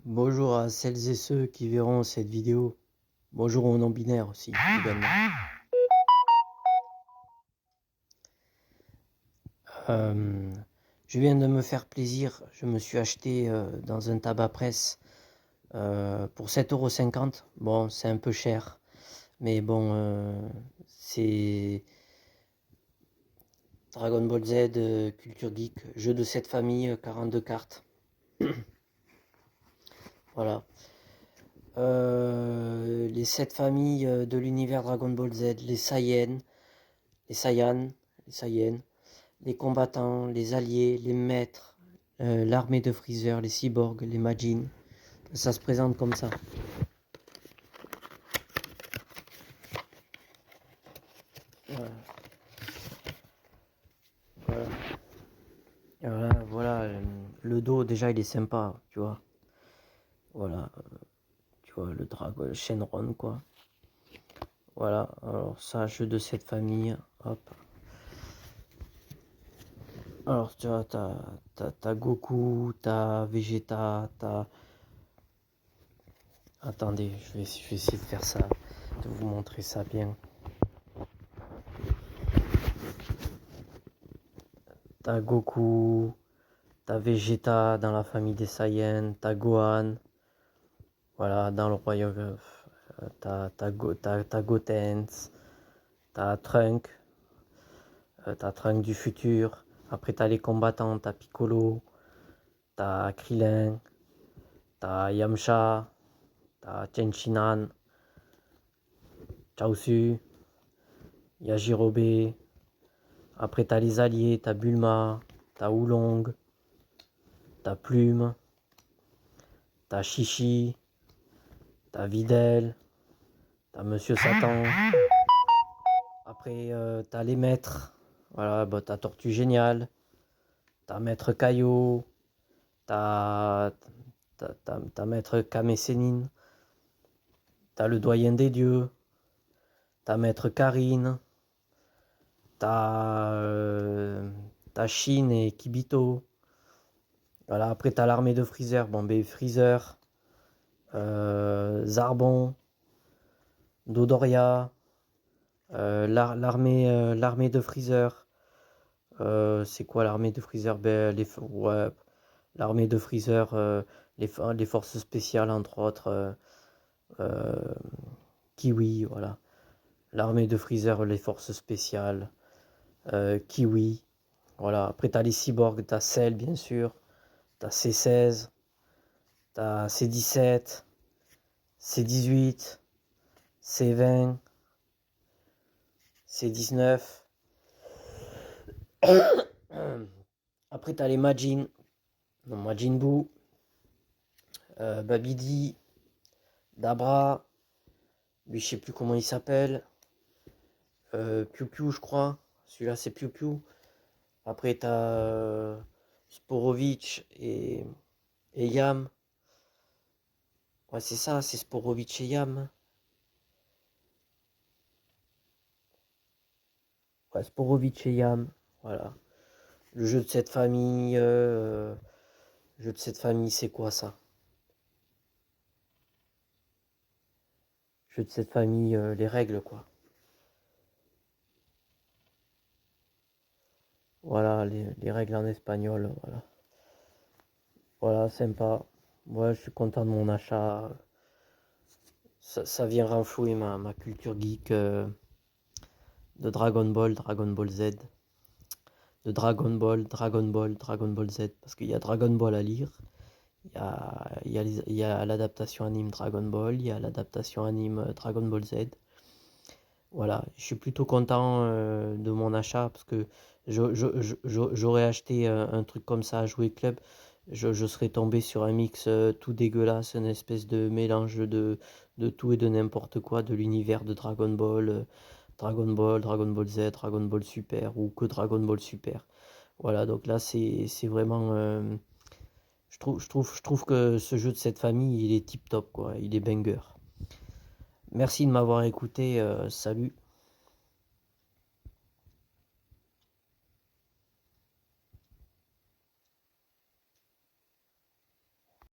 Bonjour à celles et ceux qui verront cette vidéo. Bonjour aux non-binaires aussi, également. Je viens de me faire plaisir. Je me suis acheté dans un tabac presse pour 7,50 €. Bon, c'est un peu cher. Mais bon, c'est Dragon Ball Z, Culture Geek, jeu de cette famille, 42 cartes. Voilà. Les 7 familles de l'univers Dragon Ball Z, les Saiyans, les Saiyans, les Saiyans, les combattants, les alliés, les maîtres, l'armée de Freezer, les cyborgs, les Majin. Ça se présente comme ça. Voilà. Voilà. Voilà, le dos déjà il est sympa, tu vois. Voilà, tu vois le dragon, Shenron quoi. Voilà, alors ça, jeu de cette famille, hop. Alors tu vois, t'as Goku, t'as Vegeta, t'as... Attendez, je vais essayer de faire ça, de vous montrer ça bien. T'as Goku, t'as Vegeta dans la famille des Saiyans, t'as Gohan, voilà, dans le royaume, t'as Gotenks, t'as Trunk du futur. Après t'as les combattants, t'as Piccolo, t'as Krillin, t'as Yamcha, t'as Tenshinhan, Chaozu, Yajirobe. Après t'as les alliés, t'as Bulma, t'as Oolong, t'as Plume, t'as Chichi, t'as Videl, t'as Monsieur Satan. Après t'as les maîtres, voilà, bah, t'as Tortue Géniale, t'as Maître Kaio, t'as Maître Kame Sennin, t'as le Doyen des Dieux, t'as Maître Karine, t'as Shin et Kibito. Voilà, après t'as l'armée de Freezer, bon ben Freezer, Zarbon, Dodoria, l'armée de Freezer. C'est quoi l'armée de Freezer? Ben, ouais, l'armée de Freezer, les forces spéciales entre autres, Kiwi, voilà. L'armée de Freezer, les forces spéciales, Kiwi. Voilà, après t'as les cyborgs, t'as Cell bien sûr, t'as C16, t'as C17, C18, C20, C19. Après t'as les Majin, non, Majin Buu, Babidi, Dabra, lui je sais plus comment il s'appelle, Piu Piu je crois, celui-là c'est Piu Piu. Après t'as Sporovich et Yam. Ouais c'est ça, c'est Sporovich et Yam. Ouais, Sporovich et Yam, voilà. Le jeu de cette famille, c'est quoi ça? Jeu de cette famille, les règles quoi. Voilà, les règles en espagnol, voilà. Voilà, sympa. Moi, je suis content de mon achat. Ça vient renflouer ma culture geek de Dragon Ball Z, de Dragon Ball Z, parce qu'il y a Dragon Ball à lire. Il y a l'adaptation anime Dragon Ball, il y a l'adaptation anime Dragon Ball Z. Voilà, je suis plutôt content de mon achat parce que j'aurais acheté un truc comme ça à Jouer Club. Je serais tombé sur un mix tout dégueulasse, une espèce de mélange de tout et de n'importe quoi, de l'univers de Dragon Ball, Dragon Ball Z, Dragon Ball Super ou que Dragon Ball Super. Voilà, donc là c'est vraiment... je trouve que ce jeu de cette famille, il est tip top, quoi, il est banger. Merci de m'avoir écouté, salut.